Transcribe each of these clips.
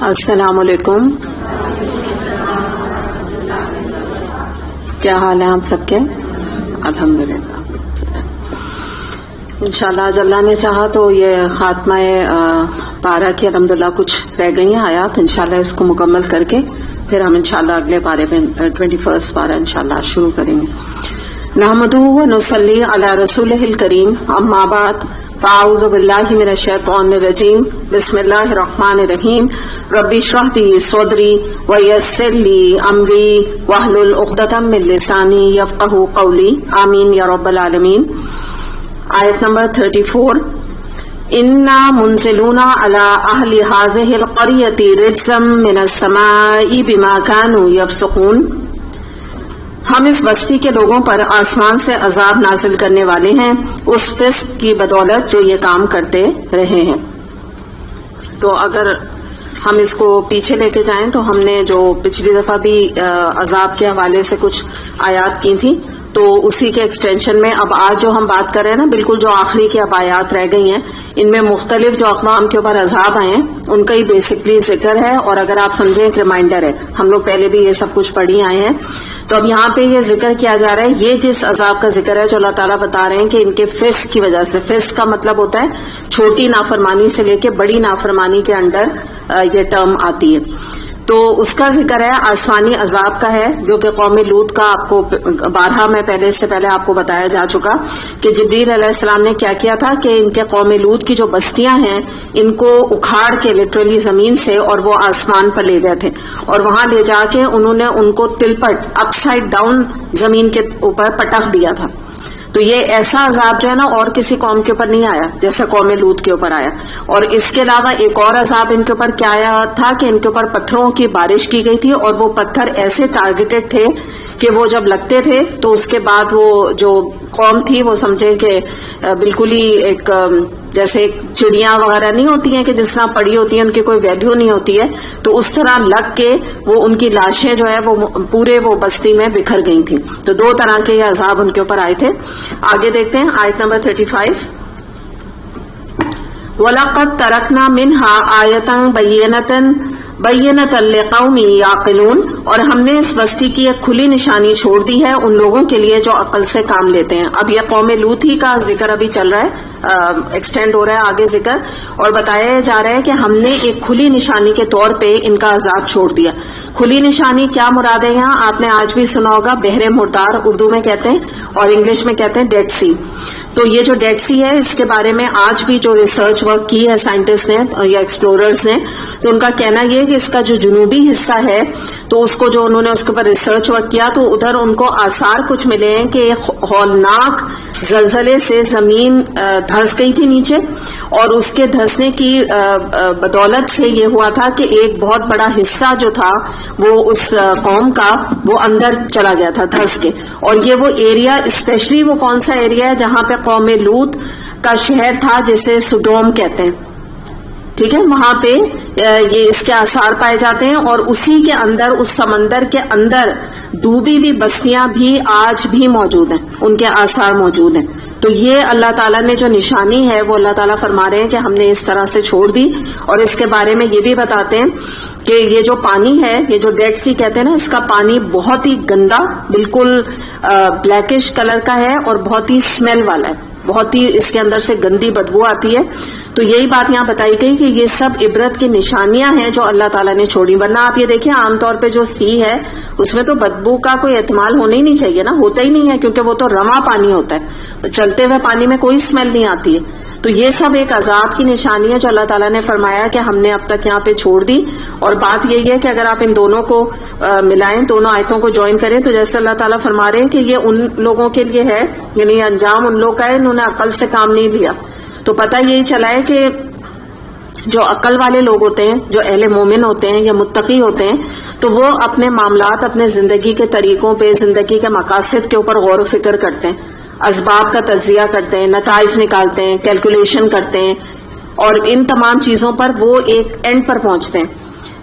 السلام علیکم. کیا حال ہے آپ سب کے؟ الحمدللہ. انشاءاللہ آج اللہ نے چاہا تو یہ خاتمہ پارہ کی الحمدللہ کچھ رہ گئی ہیں آیات، انشاءاللہ اس کو مکمل کر کے پھر ہم انشاءاللہ اگلے پارے میں 21 پارہ انشاءاللہ شروع کریں گے. نحمدہ و نصلی علی رسولہ الکریم، اما بعد، فاعوذ باللہ من الشیطان الرجیم، بسم اللہ الرحمن الرحیم. رب اشرح لی صدری ویسر لی امری واحلل عقدۃ من لسانی یفقہوا قولی، آمین یا رب العالمین. آیت نمبر 34. انا منزلون علی اہل ہذہ القریۃ رجزا من السماء بما كانوا یفسقون. ہم اس بستی کے لوگوں پر آسمان سے عذاب نازل کرنے والے ہیں اس فسق کی بدولت جو یہ کام کرتے رہے ہیں. تو اگر ہم اس کو پیچھے لے کے جائیں تو ہم نے جو پچھلی دفعہ بھی عذاب کے حوالے سے کچھ آیات کی تھی، تو اسی کے ایکسٹینشن میں اب آج جو ہم بات کر رہے ہیں نا، بالکل جو آخری کی اب آیات رہ گئی ہیں، ان میں مختلف جو اقوام کے اوپر عذاب آئے ہیں ان کا ہی بیسکلی ذکر ہے، اور اگر آپ سمجھیں ایک ریمائنڈر ہے. ہم لوگ پہلے بھی یہ سب کچھ پڑھی آئے ہیں، تو اب یہاں پہ یہ ذکر کیا جا رہا ہے. یہ جس عذاب کا ذکر ہے جو اللہ تعالیٰ بتا رہے ہیں کہ ان کے فسق کی وجہ سے، فسق کا مطلب ہوتا ہے چھوٹی نافرمانی سے لے کے بڑی نافرمانی کے انڈر یہ ٹرم آتی ہے. تو اس کا ذکر ہے آسمانی عذاب کا ہے، جو کہ قوم لوط کا آپ کو بارہا میں پہلے سے پہلے آپ کو بتایا جا چکا کہ جبریل علیہ السلام نے کیا کیا تھا کہ ان کے قوم لوط کی جو بستیاں ہیں ان کو اکھاڑ کے لٹرلی زمین سے اور وہ آسمان پر لے گئے تھے، اور وہاں لے جا کے انہوں نے ان کو تلپٹ اپ سائڈ ڈاؤن زمین کے اوپر پٹخ دیا تھا. تو یہ ایسا عذاب جو ہے نا اور کسی قوم کے اوپر نہیں آیا جیسے قوم لوط کے اوپر آیا. اور اس کے علاوہ ایک اور عذاب ان کے اوپر کیا آیا تھا کہ ان کے اوپر پتھروں کی بارش کی گئی تھی، اور وہ پتھر ایسے ٹارگیٹڈ تھے کہ وہ جب لگتے تھے تو اس کے بعد وہ جو قوم تھی وہ سمجھے کہ بالکل ہی ایک جیسے چڑیاں وغیرہ نہیں ہوتی ہیں کہ جس طرح پڑی ہوتی ہیں ان کی کوئی ویلیو نہیں ہوتی ہے، تو اس طرح لگ کے وہ ان کی لاشیں جو ہے وہ پورے وہ بستی میں بکھر گئی تھیں. تو دو طرح کے یہ عذاب ان کے اوپر آئے تھے. آگے دیکھتے ہیں آیت نمبر 35. وَلَقَدْ تَرَكْنَا مِنْهَا آيَةً بَيِّنَةً لِقَوْمٍ يَعْقِلُونَ. اور ہم نے اس بستی کی ایک کھلی نشانی چھوڑ دی ہے ان لوگوں کے لیے جو عقل سے کام لیتے ہیں. اب یہ قوم لوط ہی کا ذکر ابھی چل رہا ہے، ایکسٹینڈ ہو رہا ہے آگے ذکر، اور بتایا جا رہا ہے کہ ہم نے ایک کھلی نشانی کے طور پہ ان کا عذاب چھوڑ دیا. کھلی نشانی کیا مراد ہے یہاں؟ آپ نے آج بھی سنا ہوگا بحر مردار اردو میں کہتے ہیں اور انگلش میں کہتے ہیں ڈیڈ سی. تو یہ جو ڈیڈ سی ہے اس کے بارے میں آج بھی جو ریسرچ ورک کی ہے سائنٹسٹ نے یا ایکسپلوررز نے، تو ان کا کہنا یہ ہے کہ اس کا جو جنوبی حصہ ہے تو اس کو جو انہوں نے اس کے اوپر ریسرچ ورک کیا تو ادھر ان کو آثار کچھ ملے ہیں کہ ہولناک زلزلے سے زمین دھس گئی تھی نیچے، اور اس کے دھسنے کی بدولت سے یہ ہوا تھا کہ ایک بہت بڑا حصہ جو تھا وہ اس قوم کا وہ اندر چلا گیا تھا دھس کے. اور یہ وہ ایریا اسپیشلی وہ کون سا ایریا ہے جہاں پہ قوم لوط کا شہر تھا جسے سڈوم کہتے ہیں، ٹھیک ہے، وہاں پہ یہ اس کے آثار پائے جاتے ہیں. اور اسی کے اندر اس سمندر کے اندر ڈوبی ہوئی بستیاں بھی آج بھی موجود ہیں، ان کے آثار موجود ہیں. تو یہ اللہ تعالیٰ نے جو نشانی ہے وہ اللہ تعالیٰ فرما رہے ہیں کہ ہم نے اس طرح سے چھوڑ دی. اور اس کے بارے میں یہ بھی بتاتے ہیں کہ یہ جو پانی ہے، یہ جو ڈیڈ سی کہتے ہیں نا، اس کا پانی بہت ہی گندا، بالکل بلیکش کلر کا ہے اور بہت ہی اسمیل والا ہے، بہت ہی اس کے اندر سے گندی بدبو آتی ہے. تو یہی بات یہاں بتائی گئی کہ یہ سب عبرت کی نشانیاں ہیں جو اللہ تعالیٰ نے چھوڑی. ورنہ آپ یہ دیکھیں عام طور پہ جو سی ہے اس میں تو بدبو کا کوئی احتمال ہونا ہی نہیں چاہیے نا، ہوتا ہی نہیں ہے، کیونکہ وہ تو رواں پانی ہوتا ہے، چلتے ہوئے پانی میں کوئی اسمیل نہیں آتی ہے. تو یہ سب ایک عذاب کی نشانی ہے جو اللہ تعالیٰ نے فرمایا کہ ہم نے اب تک یہاں پہ چھوڑ دی. اور بات یہی ہے کہ اگر آپ ان دونوں کو ملائیں، دونوں آیتوں کو جوائن کریں، تو جیسے اللہ تعالیٰ فرما رہے ہیں کہ یہ ان لوگوں کے لیے ہے، یعنی انجام ان لوگ کا ہے انہوں نے عقل سے کام نہیں لیا. تو پتہ یہی چلا ہے کہ جو عقل والے لوگ ہوتے ہیں، جو اہل مومن ہوتے ہیں یا متقی ہوتے ہیں، تو وہ اپنے معاملات، اپنے زندگی کے طریقوں پہ، زندگی کے مقاصد کے اوپر غور و فکر کرتے ہیں، اسباب کا تجزیہ کرتے ہیں، نتائج نکالتے ہیں، کیلکولیشن کرتے ہیں، اور ان تمام چیزوں پر وہ ایک اینڈ پر پہنچتے ہیں.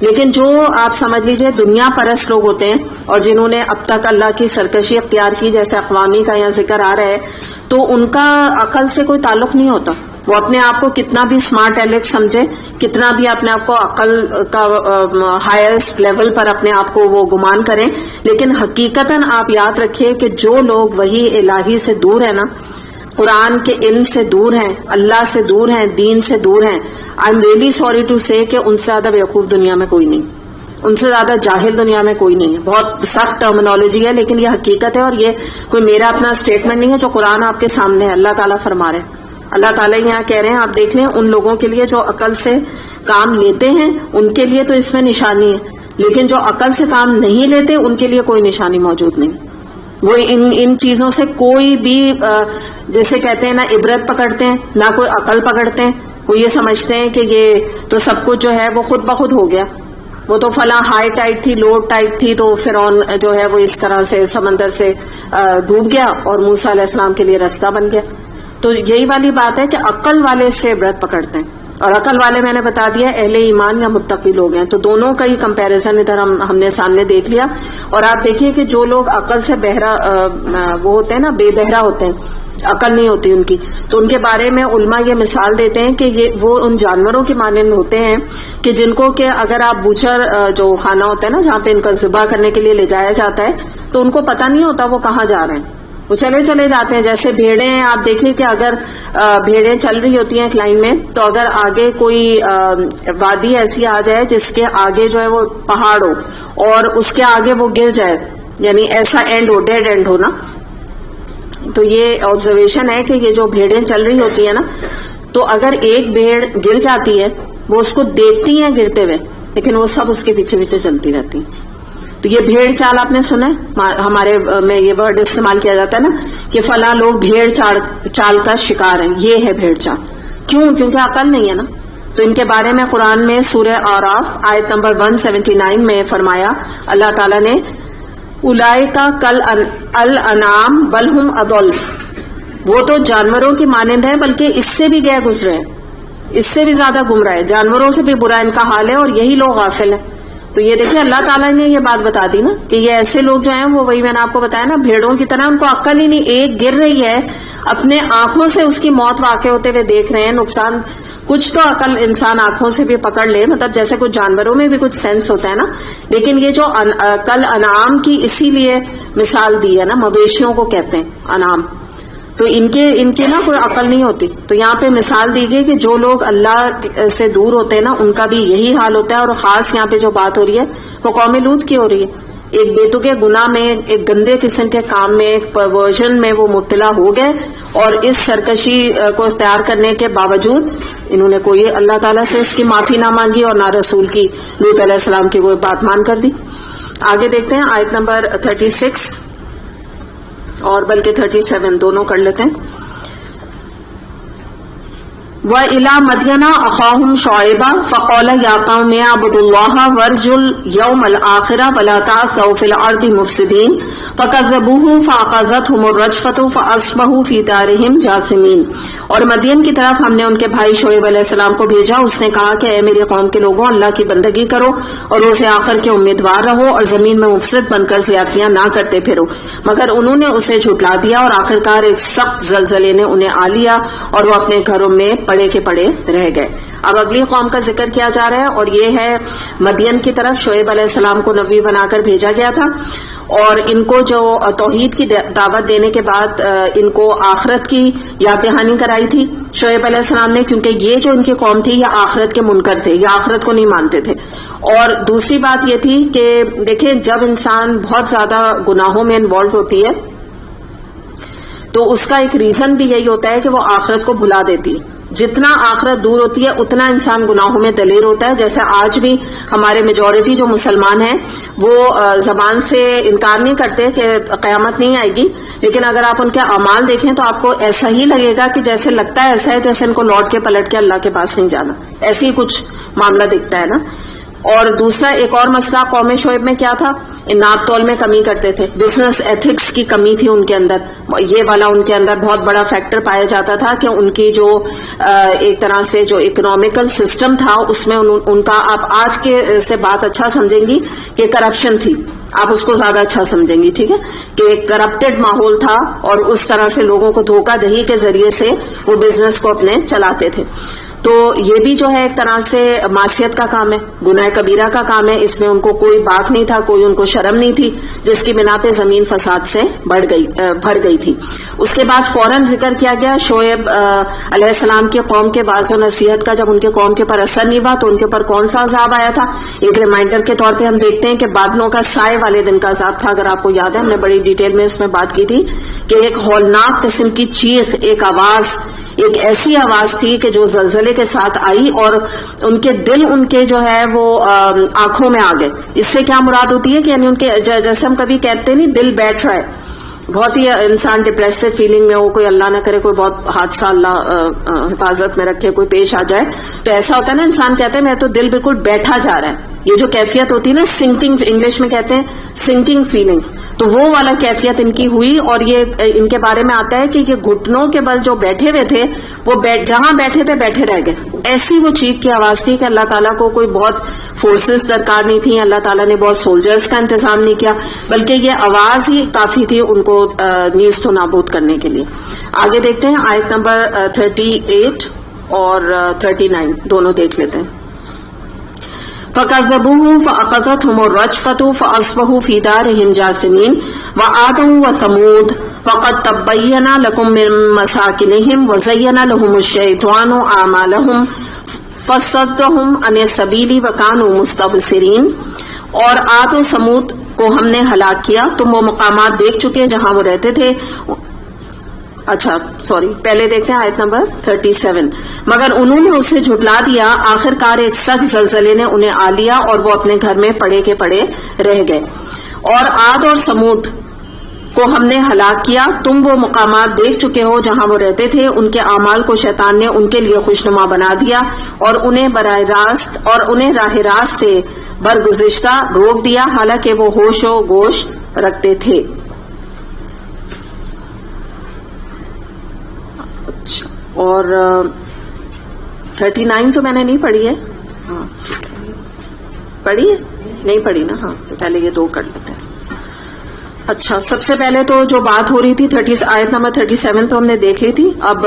لیکن جو آپ سمجھ لیجئے دنیا پرست لوگ ہوتے ہیں اور جنہوں نے اب تک اللہ کی سرکشی اختیار کی، جیسے اقوامی کا یہاں ذکر آ رہا ہے، تو ان کا عقل سے کوئی تعلق نہیں ہوتا. وہ اپنے آپ کو کتنا بھی اسمارٹ ایلیکس سمجھے، کتنا بھی اپنے آپ کو عقل کا ہائیسٹ لیول پر اپنے آپ کو وہ گمان کریں، لیکن حقیقتاً آپ یاد رکھیے کہ جو لوگ وحی الہی سے دور ہیں نا، قرآن کے علم سے دور ہیں، اللہ سے دور ہیں، دین سے دور ہیں، I am really sorry to say کہ ان سے زیادہ بیوقوف دنیا میں کوئی نہیں، ان سے زیادہ جاہل دنیا میں کوئی نہیں ہے. بہت سخت ٹرمینالوجی ہے لیکن یہ حقیقت ہے، اور یہ کوئی میرا اپنا اسٹیٹمنٹ نہیں ہے، جو قرآن آپ کے سامنے ہے، اللہ تعالیٰ فرما رہے ہیں. اللہ تعالیٰ یہاں کہہ رہے ہیں، آپ دیکھ لیں ان لوگوں کے لیے جو عقل سے کام لیتے ہیں ان کے لیے تو اس میں نشانی ہے، لیکن جو عقل سے کام نہیں لیتے ان کے لیے کوئی نشانی موجود نہیں. وہ ان چیزوں سے کوئی بھی جیسے کہتے ہیں نا عبرت پکڑتے ہیں، نہ کوئی عقل پکڑتے ہیں. وہ یہ سمجھتے ہیں کہ یہ تو سب کچھ جو ہے وہ خود بخود ہو گیا، وہ تو فلاں ہائی ٹائٹ تھی، لو ٹائٹ تھی، تو فرعون جو ہے وہ اس طرح سے سمندر سے ڈوب گیا اور موسیٰ علیہ السلام کے لیے راستہ بن گیا. تو یہی والی بات ہے کہ عقل والے سے عبرت پکڑتے ہیں، اور عقل والے میں نے بتا دیا اہل ایمان یا متقی لوگ ہیں. تو دونوں کا ہی کمپیریزن ادھر ہم نے سامنے دیکھ لیا. اور آپ دیکھیے کہ جو لوگ عقل سے بہرا وہ ہوتے ہیں نا، بے بہرا ہوتے ہیں، عقل نہیں ہوتی ان کی، تو ان کے بارے میں علماء یہ مثال دیتے ہیں کہ یہ وہ ان جانوروں کے مانند ہوتے ہیں کہ جن کو کہ اگر آپ بوچر جو خانہ ہوتا ہے نا جہاں پہ ان کا ذبح کرنے کے لیے لے جایا جاتا ہے، تو ان کو پتہ نہیں ہوتا وہ کہاں جا رہے ہیں، وہ چلے جاتے ہیں. جیسے بھیڑیں ہیں، آپ دیکھیے کہ اگر بھیڑیں چل رہی ہوتی ہیں ایک لائن میں، تو اگر آگے کوئی وادی ایسی آ جائے جس کے آگے جو ہے وہ پہاڑ ہو اور اس کے آگے وہ گر جائے، یعنی ایسا اینڈ ہو، ڈیڈ اینڈ ہو نا، تو یہ آبزرویشن ہے کہ یہ جو بھیڑیں چل رہی ہوتی ہیں نا، تو اگر ایک بھیڑ گر جاتی ہے وہ اس کو دیکھتی ہیں گرتے ہوئے، لیکن وہ سب اس کے پیچھے پیچھے چلتی رہتی ہیں. تو یہ بھیڑ چال آپ نے سنا ہے، ہمارے میں یہ ورڈ استعمال کیا جاتا ہے نا کہ فلاں لوگ بھیڑ چال کا شکار ہیں، یہ ہے بھیڑ چال. کیونکہ عقل نہیں ہے نا. تو ان کے بارے میں قرآن میں سورہ اعراف آیت نمبر 179 میں فرمایا اللہ تعالیٰ نے، اولئک کل الانعام بل ہم اضل، وہ تو جانوروں کی مانند ہیں بلکہ اس سے بھی گئے گزرے ہیں، اس سے بھی زیادہ گمراہ ہے، جانوروں سے بھی برا ان کا حال ہے، اور یہی لوگ غافل ہیں. تو یہ دیکھیں اللہ تعالیٰ نے یہ بات بتا دی نا کہ یہ ایسے لوگ جو ہیں وہ وہی میں نے آپ کو بتایا نا بھیڑوں کی طرح، ان کو عقل ہی نہیں. ایک گر رہی ہے، اپنے آنکھوں سے اس کی موت واقع ہوتے ہوئے دیکھ رہے ہیں، نقصان کچھ تو عقل انسان آنکھوں سے بھی پکڑ لے، مطلب جیسے کچھ جانوروں میں بھی کچھ سینس ہوتا ہے نا، لیکن یہ جو کل انعام کی اسی لیے مثال دی ہے نا، مویشیوں کو کہتے ہیں انعام، تو ان کے نا کوئی عقل نہیں ہوتی. تو یہاں پہ مثال دی گئی کہ جو لوگ اللہ سے دور ہوتے ہیں نا ان کا بھی یہی حال ہوتا ہے. اور خاص یہاں پہ جو بات ہو رہی ہے وہ قوم لوط کی ہو رہی ہے. ایک بیتوکے گناہ میں، ایک گندے قسم کے کام میں، ایک پرورژن میں وہ مبتلا ہو گئے، اور اس سرکشی کو اختیار کرنے کے باوجود انہوں نے کوئی اللہ تعالیٰ سے اس کی معافی نہ مانگی اور نہ رسول کی، لوط علیہ السلام کی کوئی بات مان کر دی. آگے دیکھتے ہیں آیت نمبر 36 اور بلکہ 37 دونوں کر لیتے ہیں. وَإِلَى مَدْيَنَ أَخَاهُمْ شُعَيْبًا فَقَالَ يَا قَوْمِ اعْبُدُوا اللَّهَ وَارْجُوا الْيَوْمَ الْآخِرَ وَلَا تَعْثَوْا فِي الْأَرْضِ مُفْسِدِينَ فَكَذَّبُوهُ فَأَخَذَتْهُمُ الرَّجْفَةُ فَأَصْبَحُوا فِي دَارِهِمْ جَاثِمِينَ. اور مدین کی طرف ہم نے ان کے بھائی شعیب علیہ السلام کو بھیجا. اس نے کہا کہ اے میری قوم کے لوگوں، اللہ کی بندگی کرو اور روز آخر کے امیدوار رہو اور زمین میں مفسد بن کر زیادتیاں نہ کرتے پھرو. مگر انہوں نے اسے جھٹلا دیا اور آخرکار ایک سخت زلزلے نے انہیں آ لیا اور وہ اپنے گھروں میں پڑے کے پڑے رہ گئے. اب اگلی قوم کا ذکر کیا جا رہا ہے، اور یہ ہے مدین کی طرف شعیب علیہ السلام کو نبی بنا کر بھیجا گیا تھا، اور ان کو جو توحید کی دعوت دینے کے بعد ان کو آخرت کی یاد دہانی کرائی تھی شعیب علیہ السلام نے، کیونکہ یہ جو ان کی قوم تھی یہ آخرت کے منکر تھے، یہ آخرت کو نہیں مانتے تھے. اور دوسری بات یہ تھی کہ دیکھیں جب انسان بہت زیادہ گناہوں میں انوالو ہوتی ہے تو اس کا ایک ریزن بھی یہی ہوتا ہے کہ وہ آخرت کو بھلا دیتی ہے. جتنا آخرت دور ہوتی ہے اتنا انسان گناہوں میں دلیر ہوتا ہے. جیسے آج بھی ہمارے میجورٹی جو مسلمان ہیں وہ زبان سے انکار نہیں کرتے کہ قیامت نہیں آئے گی، لیکن اگر آپ ان کے اعمال دیکھیں تو آپ کو ایسا ہی لگے گا کہ جیسے لگتا ہے ایسا ہے جیسے ان کو لوٹ کے پلٹ کے اللہ کے پاس نہیں جانا، ایسے ہی کچھ معاملہ دکھتا ہے نا. اور دوسرا ایک اور مسئلہ قوم شعیب میں کیا تھا ناپ تول میں کمی کرتے تھے, بزنس ایتھکس کی کمی تھی ان کے اندر, یہ والا ان کے اندر بہت بڑا فیکٹر پایا جاتا تھا کہ ان کی جو ایک طرح سے جو اکنامیکل سسٹم تھا اس میں ان کا, آپ آج کے سے بات اچھا سمجھیں گی کہ کرپشن تھی, آپ اس کو زیادہ اچھا سمجھیں گی, ٹھیک ہے, کہ ایک کرپٹڈ ماحول تھا اور اس طرح سے لوگوں کو دھوکہ دہی کے ذریعے سے وہ بزنس کو اپنے چلاتے تھے. تو یہ بھی جو ہے ایک طرح سے معصیت کا کام ہے, گناہ کبیرہ کا کام ہے, اس میں ان کو کوئی باک نہیں تھا, کوئی ان کو شرم نہیں تھی, جس کی بنا پہ زمین فساد سے بھر گئی تھی. اس کے بعد فوراً ذکر کیا گیا شعیب علیہ السلام کی قوم کے باعث و نصیحت کا, جب ان کے قوم کے اوپر اثر نہیں ہوا تو ان کے اوپر کون سا عذاب آیا تھا. ایک ریمائنڈر کے طور پہ ہم دیکھتے ہیں کہ بادلوں کا سائے والے دن کا عذاب تھا. اگر آپ کو یاد ہے ہم نے بڑی ڈیٹیل میں اس میں بات کی تھی کہ ایک ہولناک قسم کی چیخ, ایک آواز, ایک ایسی آواز تھی کہ جو زلزلے کے ساتھ آئی اور ان کے دل ان کے جو ہے وہ آنکھوں میں آ گئے. اس سے کیا مراد ہوتی ہے کہ یعنی ان کے جیسے ہم کبھی کہتے نہیں دل بیٹھ رہا ہے, بہت ہی انسان ڈپریسو فیلنگ میں ہو, کوئی اللہ نہ کرے کوئی بہت حادثہ اللہ حفاظت میں رکھے کوئی پیش آ جائے, تو ایسا ہوتا ہے نا انسان کہتے ہیں میں تو دل بالکل بیٹھا جا رہا ہے. یہ جو کیفیت ہوتی ہے نا سنکنگ, انگلش میں کہتے ہیں سنکنگ فیلنگ, تو وہ والا کیفیت ان کی ہوئی. اور یہ ان کے بارے میں آتا ہے کہ یہ گھٹنوں کے بل جو بیٹھے ہوئے تھے وہ جہاں بیٹھے تھے بیٹھے رہ گئے. ایسی وہ چیخ کی آواز تھی کہ اللہ تعالیٰ کو کوئی بہت فورسز درکار نہیں تھی, اللہ تعالیٰ نے بہت سولجرز کا انتظام نہیں کیا, بلکہ یہ آواز ہی کافی تھی ان کو نیست و نابود کرنے کے لیے. آگے دیکھتے ہیں آیت نمبر 38 اور 39 دونوں دیکھ لیتے ہیں. فَكَذَّبُوهُ فَأَخَذَتْهُمُ الرَّجْفَةُ فَأَصْبَحُوا فِي دَارِهِمْ جَاثِمِينَ وَعَادٌ وَثَمُودُ وَقَدْ تَبَيَّنَ لَكُم مِّن مَّسَاكِنِهِمْ وَزَيَّنَ لَهُمُ الشَّيْطَانُ أَعْمَالَهُمْ فَصَدَّهُمْ عَنِ السَّبِيلِ وَكَانُوا مُسْتَبْصِرِينَ. اور عاد و سمود کو ہم نے ہلاک کیا, تم وہ مقامات دیکھ چکے جہاں وہ رہتے تھے. پہلے دیکھتے ہیں آیت نمبر 37. مگر انہوں نے اسے جھٹلا دیا, آخر کار ایک سخت زلزلے نے انہیں آ لیا اور وہ اپنے گھر میں پڑے کے پڑے رہ گئے. اور عاد اور سمود کو ہم نے ہلاک کیا, تم وہ مقامات دیکھ چکے ہو جہاں وہ رہتے تھے. ان کے اعمال کو شیطان نے ان کے لیے خوشنما بنا دیا اور انہیں راہ راست سے برگزشتہ روک دیا, حالانکہ وہ ہوش و گوش رکھتے تھے. اور 39 تو میں نے نہیں پڑھی ہے, پڑھی ہے نہیں پڑھی نا, ہاں تو پہلے یہ دو کر لیتے ہیں. اچھا, سب سے پہلے تو جو بات ہو رہی تھی آیت نمبر 37 تو ہم نے دیکھ لی تھی. اب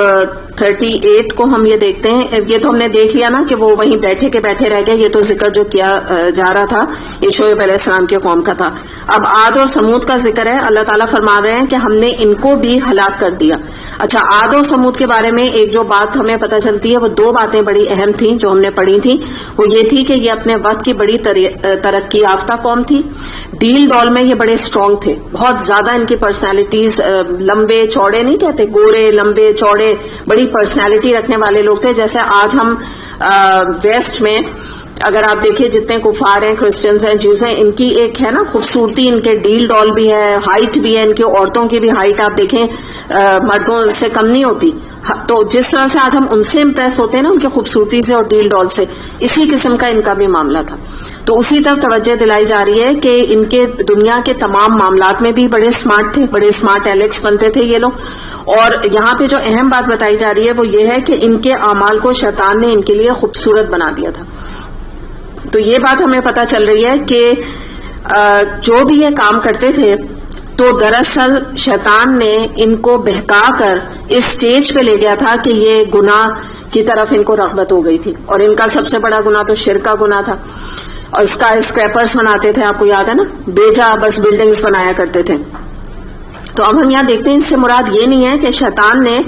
38 کو ہم یہ دیکھتے ہیں. یہ تو ہم نے دیکھ لیا نا کہ وہ وہیں بیٹھے کے بیٹھے رہ گئے, یہ تو ذکر جو کیا جا رہا تھا یہ شعیب علیہ السلام کے قوم کا تھا. اب عاد اور سمود کا ذکر ہے. اللہ تعالیٰ فرما رہے ہیں کہ ہم نے ان کو بھی ہلاک کر دیا. اچھا, عاد اور سمود کے بارے میں ایک جو بات ہمیں پتہ چلتی ہے وہ دو باتیں بڑی اہم تھیں جو ہم نے پڑھی تھیں. وہ یہ تھی کہ یہ اپنے وقت کی بڑی ترقی یافتہ قوم تھی. ڈیل ڈول میں یہ بڑے اسٹرانگ تھے, بہت زیادہ ان کی پرسنالٹیز, لمبے چوڑے نہیں کہتے, گورے لمبے چوڑے, بڑی پرسنالٹی رکھنے والے لوگ تھے. جیسے آج ہم ویسٹ میں اگر آپ دیکھیں جتنے کفار ہیں, کرسچنز ہیں, جوز ہیں, ان کی ایک ہے نا خوبصورتی, ان کے ڈیل ڈول بھی ہے, ہائٹ بھی ہے, ان کی عورتوں کی بھی ہائٹ آپ دیکھیں مردوں سے کم نہیں ہوتی. تو جس طرح سے آج ہم ان سے امپریس ہوتے ہیں نا ان کی خوبصورتی سے اور ڈیل ڈول سے, اسی قسم کا ان کا بھی معاملہ تھا. تو اسی طرف توجہ دلائی جا رہی ہے کہ ان کے دنیا کے تمام معاملات میں بھی بڑے اسمارٹ تھے, بڑے اسمارٹ ایلیکس بنتے تھے یہ لوگ. اور یہاں پہ جو اہم بات بتائی جا رہی ہے وہ یہ ہے کہ ان کے اعمال کو شیطان نے ان کے لیے خوبصورت بنا دیا تھا. تو یہ بات ہمیں پتہ چل رہی ہے کہ جو بھی یہ کام کرتے تھے تو دراصل شیطان نے ان کو بہکا کر اس سٹیج پہ لے گیا تھا کہ یہ گناہ کی طرف ان کو رغبت ہو گئی تھی. اور ان کا سب سے بڑا گناہ تو شرک کا گناہ تھا. اور اس کا اسکریپرز بناتے تھے, آپ کو یاد ہے نا, بیجا بس بلڈنگز بنایا کرتے تھے. تو اب ہم یہاں دیکھتے ہیں اس سے مراد یہ نہیں ہے کہ شیطان نے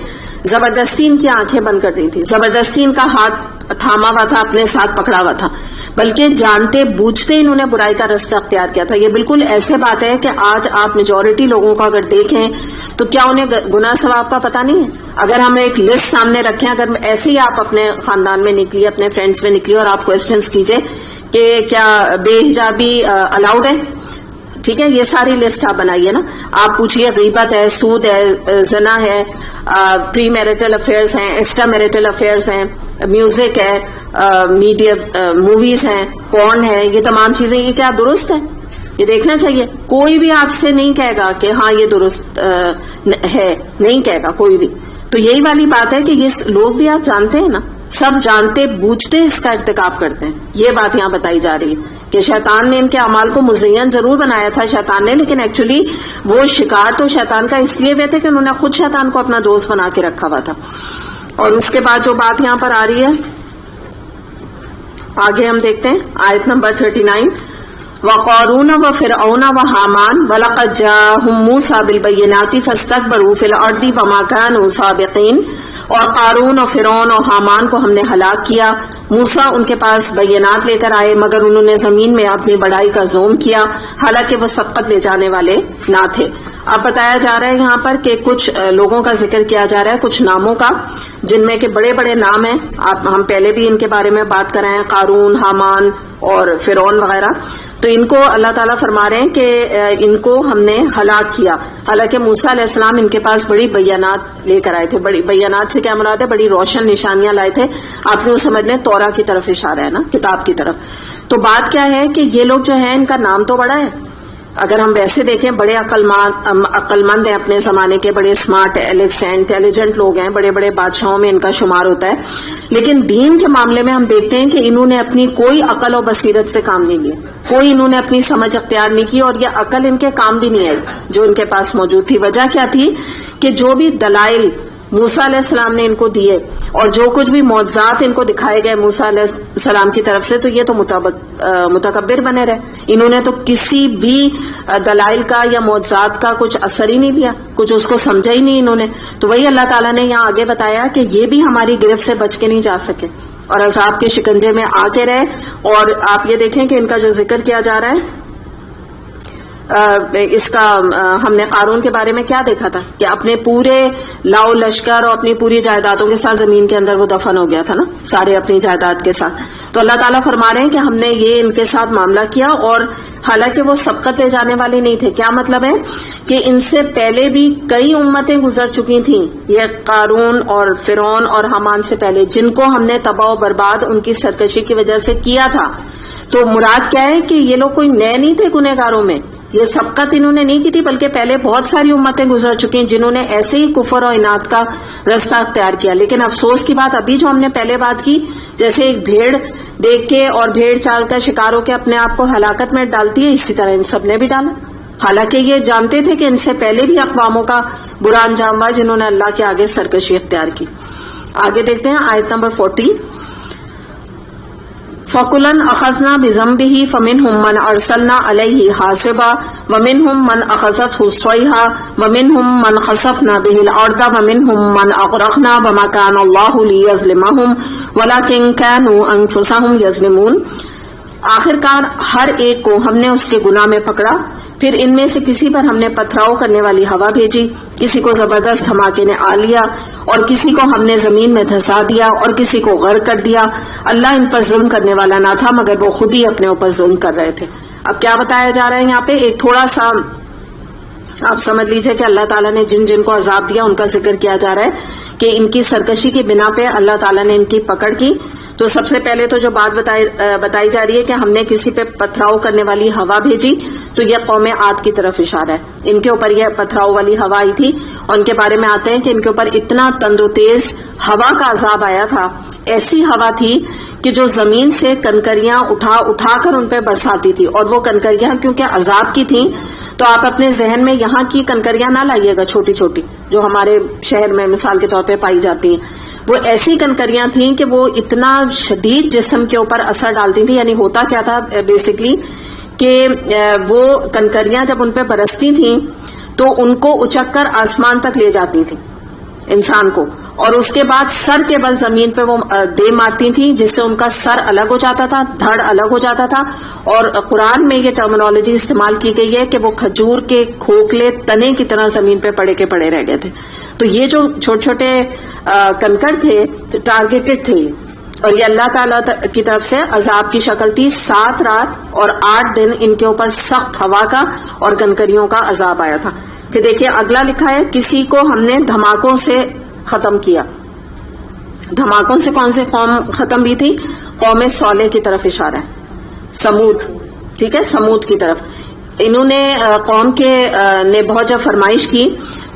زبردستی ان کی آنکھیں بند کر دی تھی, زبردستی ان کا ہاتھ تھاما ہوا تھا, اپنے ساتھ پکڑا ہوا تھا, بلکہ جانتے بوجھتے انہوں نے برائی کا رستہ اختیار کیا تھا. یہ بالکل ایسے بات ہے کہ آج آپ میجورٹی لوگوں کو اگر دیکھیں تو کیا انہیں گناہ ثواب کا پتہ نہیں ہے؟ اگر ہم ایک لسٹ سامنے رکھیں, اگر ایسے ہی آپ اپنے خاندان میں نکلیے, اپنے فرینڈز میں نکلیے اور آپ کوسچنز کیجئے کہ کیا بے حجابی الاؤڈ ہے, ٹھیک ہے, یہ ساری لسٹ آپ بنائیے نا. آپ پوچھئے غیبت ہے, سود ہے, زنا ہے, پری میرٹل افیئرز ہیں, ایکسٹرا میرٹل افیئرز ہیں, میوزک ہے, میڈیا موویز ہیں, پورن ہے, یہ تمام چیزیں یہ کیا درست ہیں؟ یہ دیکھنا چاہیے. کوئی بھی آپ سے نہیں کہے گا کہ ہاں یہ درست ہے، نہیں کہے گا کوئی بھی. تو یہی والی بات ہے کہ یہ لوگ بھی آپ جانتے ہیں نا، سب جانتے بوجھتے اس کا ارتکاب کرتے ہیں. یہ بات یہاں بتائی جا رہی ہے کہ شیطان نے ان کے اعمال کو مزین ضرور بنایا تھا شیطان نے، لیکن ایکچولی وہ شکار تو شیطان کا اس لیے ہوئے تھے کہ انہوں نے خود شیطان کو اپنا دوست بنا کے رکھا ہوا تھا. اور اس کے بعد جو بات یہاں پر آ رہی ہے آگے ہم دیکھتے ہیں آیت نمبر 39. وَقَارُونَ وَفِرْعَوْنَ وَحَامَانَ وَلَقَدْ جَاءَهُم مُوسَىٰ بِالْبَيِّنَاتِ فَاسْتَكْبَرُوا فِي الْأَرْضِ وَمَا كَانُوا سَابِقِينَ. اور قارون اور فرعون اور حامان کو ہم نے ہلاک کیا. موسیٰ ان کے پاس بینات لے کر آئے مگر انہوں نے زمین میں اپنی بڑائی کا زوم کیا، حالانکہ وہ سبقت لے جانے والے نہ تھے. اب بتایا جا رہا ہے یہاں پر کہ کچھ لوگوں کا ذکر کیا جا رہا ہے، کچھ ناموں کا، جن میں کہ بڑے بڑے نام ہیں. ہم پہلے بھی ان کے بارے میں بات کر رہے ہیں، قارون، حامان اور فرعون وغیرہ. تو ان کو اللہ تعالیٰ فرما رہے ہیں کہ ان کو ہم نے ہلاک کیا، حالانکہ موسیٰ علیہ السلام ان کے پاس بڑی بیانات لے کر آئے تھے. بڑی بیانات سے کیا مراد ہے؟ بڑی روشن نشانیاں لائے تھے. آپ یوں سمجھ لیں تورا کی طرف اشارہ ہے نا، کتاب کی طرف. تو بات کیا ہے کہ یہ لوگ جو ہیں ان کا نام تو بڑا ہے. اگر ہم ویسے دیکھیں بڑے عقل مند ہیں اپنے زمانے کے، بڑے اسمارٹ انٹیلیجنٹ لوگ ہیں، بڑے بڑے بادشاہوں میں ان کا شمار ہوتا ہے. لیکن دین کے معاملے میں ہم دیکھتے ہیں کہ انہوں نے اپنی کوئی عقل و بصیرت سے کام نہیں لیا، کوئی انہوں نے اپنی سمجھ اختیار نہیں کی، اور یہ عقل ان کے کام بھی نہیں آئی جو ان کے پاس موجود تھی. وجہ کیا تھی کہ جو بھی دلائل موسیٰ علیہ السلام نے ان کو دیے اور جو کچھ بھی معجزات ان کو دکھائے گئے موسیٰ علیہ السلام کی طرف سے، تو یہ تو متکبر بنے رہے. انہوں نے تو کسی بھی دلائل کا یا معجزات کا کچھ اثر ہی نہیں لیا، کچھ اس کو سمجھا ہی نہیں انہوں نے. تو وہی اللہ تعالیٰ نے یہاں آگے بتایا کہ یہ بھی ہماری گرفت سے بچ کے نہیں جا سکے اور عذاب کے شکنجے میں آ کے رہے. اور آپ یہ دیکھیں کہ ان کا جو ذکر کیا جا رہا ہے، اس کا ہم نے قارون کے بارے میں کیا دیکھا تھا کہ اپنے پورے لاؤ لشکر اور اپنی پوری جائیدادوں کے ساتھ زمین کے اندر وہ دفن ہو گیا تھا نا، سارے اپنی جائیداد کے ساتھ. تو اللہ تعالیٰ فرما رہے ہیں کہ ہم نے یہ ان کے ساتھ معاملہ کیا، اور حالانکہ وہ سبقت لے جانے والے نہیں تھے. کیا مطلب ہے کہ ان سے پہلے بھی کئی امتیں گزر چکی تھیں، یہ قارون اور فرعون اور حامان سے پہلے، جن کو ہم نے تباہ و برباد ان کی سرکشی کی وجہ سے کیا تھا. تو مراد کیا ہے کہ یہ لوگ کوئی نئے نہیں تھے گنہگاروں میں، یہ سبقت انہوں نے نہیں کی تھی، بلکہ پہلے بہت ساری امتیں گزر چکی ہیں جنہوں نے ایسے ہی کفر اور اناد کا رستہ اختیار کیا. لیکن افسوس کی بات ابھی جو ہم نے پہلے بات کی، جیسے ایک بھیڑ دیکھ کے اور بھیڑ چال کا شکار ہو کے اپنے آپ کو ہلاکت میں ڈالتی ہے، اسی طرح ان سب نے بھی ڈالا. حالانکہ یہ جانتے تھے کہ ان سے پہلے بھی اقواموں کا برا انجام ہوا جنہوں نے اللہ کے آگے سرکشی اختیار کی. آگے دیکھتے ہیں آیت نمبر 40. فَكُلًا أَخَذْنَا بِذَنبِهِ فَمِنْهُمْ مَنْ أَرْسَلْنَا عَلَيْهِ حَاصِبًا وَمِنْهُمْ مَنْ أَخَذَتْهُ الصَّيْحَةُ وَمِنْهُمْ مَنْ خَسَفْنَا بِهِ الْأَرْضَ وَمِنْهُمْ مَنْ أَغْرَقْنَا وَمَا كَانَ اللَّهُ لِيَظْلِمَهُمْ وَلَكِنْ كَانُوا أَنفُسَهُمْ يَظْلِمُونَ. آخرکار ہر ایک کو ہم نے اس کے گناہ میں پکڑا، پھر ان میں سے کسی پر ہم نے پتھراؤ کرنے والی ہوا بھیجی، کسی کو زبردست دھماکے نے آ لیا، اور کسی کو ہم نے زمین میں دھسا دیا، اور کسی کو غرق کر دیا. اللہ ان پر ظلم کرنے والا نہ تھا مگر وہ خود ہی اپنے اوپر ظلم کر رہے تھے. اب کیا بتایا جا رہا ہے یہاں پہ؟ ایک تھوڑا سا آپ سمجھ لیجئے کہ اللہ تعالیٰ نے جن جن کو عذاب دیا ان کا ذکر کیا جا رہا ہے کہ ان کی سرکشی کی بنا پہ اللہ تعالیٰ نے ان کی پکڑ کی. تو سب سے پہلے تو جو بات بتائی جا رہی ہے کہ ہم نے کسی پہ پتھراؤ کرنے والی ہوا بھیجی، تو یہ قوم عاد کی طرف اشارہ ہے. ان کے اوپر یہ پتھراؤ والی ہوا آئی تھی، اور ان کے بارے میں آتے ہیں کہ ان کے اوپر اتنا تند و تیز ہوا کا عذاب آیا تھا. ایسی ہوا تھی کہ جو زمین سے کنکریاں اٹھا اٹھا کر ان پہ برساتی تھی، اور وہ کنکریاں کیونکہ عذاب کی تھیں تو آپ اپنے ذہن میں یہاں کی کنکریاں نہ لائیے گا چھوٹی چھوٹی جو ہمارے شہر میں مثال کے طور پہ پائی جاتی ہیں. وہ ایسی کنکریاں تھیں کہ وہ اتنا شدید جسم کے اوپر اثر ڈالتی تھی. یعنی ہوتا کیا تھا بیسکلی کہ وہ کنکریاں جب ان پہ برستی تھیں تو ان کو اچک کر آسمان تک لے جاتی تھیں انسان کو، اور اس کے بعد سر کے بل زمین پہ وہ دے مارتی تھیں، جس سے ان کا سر الگ ہو جاتا تھا، دھڑ الگ ہو جاتا تھا. اور قرآن میں یہ ٹرمنالوجی استعمال کی گئی ہے کہ وہ کھجور کے کھوکھلے تنے کی طرح زمین پہ پڑے کے پڑے رہ گئے تھے. تو یہ جو چھوٹے چھوٹے کنکر تھے ٹارگیٹڈ تھے، اور یہ اللہ تعالیٰ کی طرف سے عذاب کی شکل تھی. 7 رات اور 8 دن ان کے اوپر سخت ہوا کا اور کنکریوں کا عذاب آیا تھا. پھر دیکھیے اگلا لکھا ہے کسی کو ہم نے دھماکوں سے ختم کیا. دھماکوں سے کون سے قوم ختم بھی تھی؟ قوم صالح کی طرف اشارہ ہے، سمود. ٹھیک ہے، سمود کی طرف. انہوں نے قوم کے نے بہت جب فرمائش کی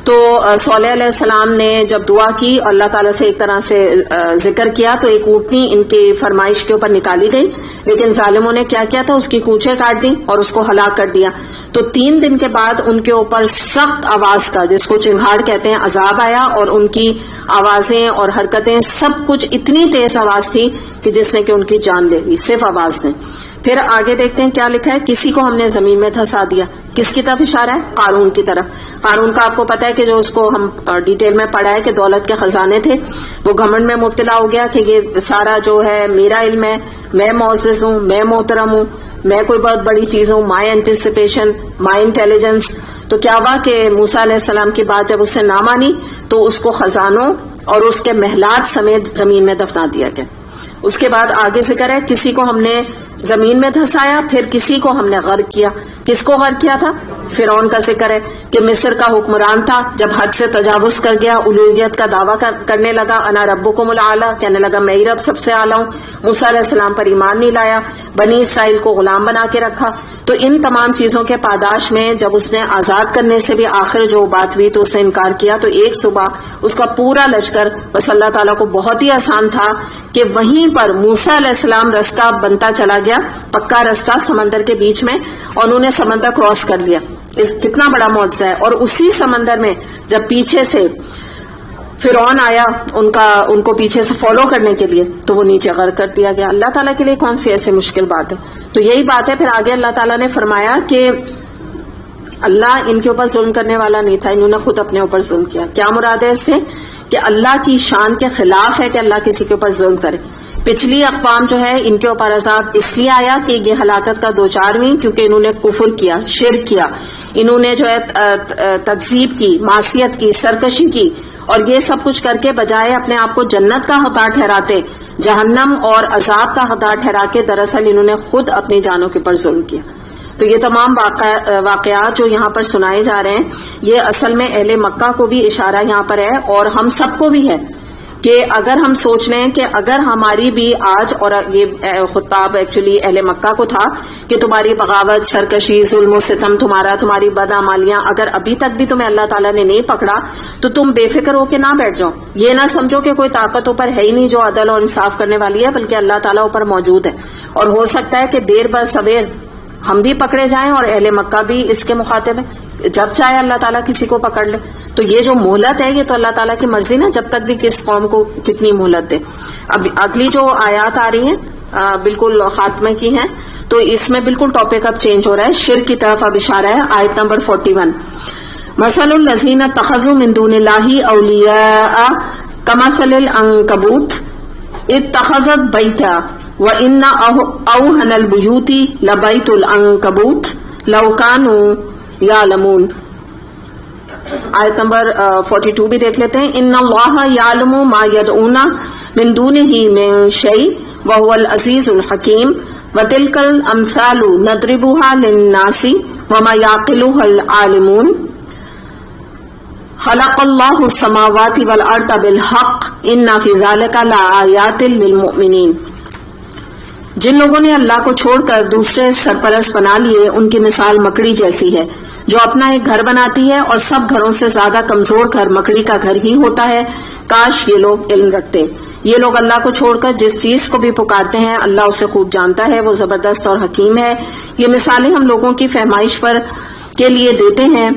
تو صالح علیہ السلام نے جب دعا کی اللہ تعالیٰ سے ایک طرح سے ذکر کیا تو ایک اونٹنی ان کی فرمائش کے اوپر نکالی گئی، لیکن ظالموں نے کیا کیا تھا، اس کی کونچیں کاٹ دی اور اس کو ہلاک کر دیا. تو 3 دن کے بعد ان کے اوپر سخت آواز کا، جس کو چنگھاڑ کہتے ہیں، عذاب آیا، اور ان کی آوازیں اور حرکتیں سب کچھ اتنی تیز آواز تھی کہ جس نے کہ ان کی جان لے لی صرف آواز نے. پھر آگے دیکھتے ہیں کیا لکھا ہے، کسی کو ہم نے زمین میں دھسا دیا. کس کی طرف اشارہ ہے؟ قارون کی طرف. قارون کا آپ کو پتا ہے کہ جو اس کو ہم ڈیٹیل میں پڑھا ہے کہ دولت کے خزانے تھے، وہ گھمنڈ میں مبتلا ہو گیا کہ یہ سارا جو ہے میرا علم ہے، میں معزز ہوں، میں محترم ہوں، میں کوئی بہت بڑی چیز ہوں، مائی اینٹیسپیشن، مائی انٹیلیجنس. تو کیا ہوا کہ موسیٰ علیہ السلام کی بات جب اس نے نہ مانی تو اس کو خزانوں اور اس کے محلات سمیت زمین میں دفنا دیا گیا. اس کے بعد آگے ذکر ہے کسی کو ہم نے زمین میں دھسایا، پھر کسی کو ہم نے غرق کیا. کس کو غرق کیا تھا؟ فرعون کا ذکر ہے کہ مصر کا حکمران تھا، جب حد سے تجاوز کر گیا، الوہیت کا دعویٰ کرنے لگا، انا ربکم الاعلی، کہنے لگا میں ہی رب سب سے اعلیٰ ہوں. موسیٰ علیہ السلام پر ایمان نہیں لایا، بنی اسرائیل کو غلام بنا کے رکھا. تو ان تمام چیزوں کے پاداش میں جب اس نے آزاد کرنے سے بھی آخر جو بات ہوئی تو اس نے انکار کیا. تو ایک صبح اس کا پورا لشکر، بس اللہ تعالیٰ کو بہت ہی آسان تھا کہ وہیں پر موسیٰ علیہ السلام رستہ بنتا چلا گیا، پکا رستہ سمندر کے بیچ میں، اور انہوں نے سمندر کراس کر لیا. کتنا بڑا معجزہ ہے. اور اسی سمندر میں جب پیچھے سے فرعون آیا ان کو پیچھے سے فالو کرنے کے لیے تو وہ نیچے غرق کر دیا گیا. اللہ تعالیٰ کے لیے کون سی ایسی مشکل بات ہے؟ تو یہی بات ہے. پھر آگے اللہ تعالیٰ نے فرمایا کہ اللہ ان کے اوپر ظلم کرنے والا نہیں تھا، انہوں نے خود اپنے اوپر ظلم کیا. کیا مراد ہے اس سے؟ کہ اللہ کی شان کے خلاف ہے کہ اللہ کسی کے اوپر ظلم کرے. پچھلی اقوام جو ہے ان کے اوپر عذاب اس لیے آیا کہ یہ ہلاکت کا دوچار ہوئی کیونکہ انہوں نے کفر کیا، شرک کیا، انہوں نے جو ہے تکذیب کی، معصیت کی، سرکشی کی، اور یہ سب کچھ کر کے بجائے اپنے آپ کو جنت کا حقدار ٹھہراتے جہنم اور عذاب کا حقدار ٹھہرا کے دراصل انہوں نے خود اپنی جانوں کے اوپر ظلم کیا. تو یہ تمام واقعات جو یہاں پر سنائے جا رہے ہیں یہ اصل میں اہل مکہ کو بھی اشارہ یہاں پر ہے اور ہم سب کو بھی ہے کہ اگر ہم سوچ لیں کہ اگر ہماری بھی آج، اور یہ خطاب ایکچولی اہل مکہ کو تھا کہ تمہاری بغاوت، سرکشی، ظلم و ستم، تمہاری بدعمالیاں اگر ابھی تک بھی تمہیں اللہ تعالیٰ نے نہیں پکڑا تو تم بے فکر ہو کے نہ بیٹھ جاؤ. یہ نہ سمجھو کہ کوئی طاقت اوپر ہے ہی نہیں جو عدل اور انصاف کرنے والی ہے، بلکہ اللہ تعالیٰ اوپر موجود ہے. اور ہو سکتا ہے کہ دیر بر سویر ہم بھی پکڑے جائیں اور اہل مکہ بھی اس کے مخاطب ہیں، جب چاہے اللہ تعالیٰ کسی کو پکڑ لے. تو یہ جو مہلت ہے یہ تو اللہ تعالیٰ کی مرضی نا، جب تک بھی کس قوم کو کتنی مہلت دے. اب اگلی جو آیات آ رہی ہیں بالکل خاتمے کی ہیں، تو اس میں بالکل ٹاپک اب چینج ہو رہا ہے، شرک کی طرف اب اشارہ ہے. آیت نمبر 41، مثل الذین اتخذوا من دون اللہ اولیاء کمثل العنکبوت اتخذت بیتا وان اوہن البیوت لبیت العنکبوت لو کانوا یعلمون. آیت نمبر 42 بھی دیکھ لیتے ہیں. ان اللہ یعلم ما یدعون من دونہ من شیء وهو العزیز الحکیم وتلک الامثال نضربها للناس وما یعقلها العالمون. خلق اللہ السماوات والارض بالحق ان فی ذلک لآیات للمؤمنین. جن لوگوں نے اللہ کو چھوڑ کر دوسرے سرپرست بنا لیے ان کی مثال مکڑی جیسی ہے جو اپنا ایک گھر بناتی ہے اور سب گھروں سے زیادہ کمزور گھر مکڑی کا گھر ہی ہوتا ہے. کاش یہ لوگ علم رکھتے. یہ لوگ اللہ کو چھوڑ کر جس چیز کو بھی پکارتے ہیں اللہ اسے خوب جانتا ہے، وہ زبردست اور حکیم ہے. یہ مثالیں ہم لوگوں کی فہمائش پر کے لیے دیتے ہیں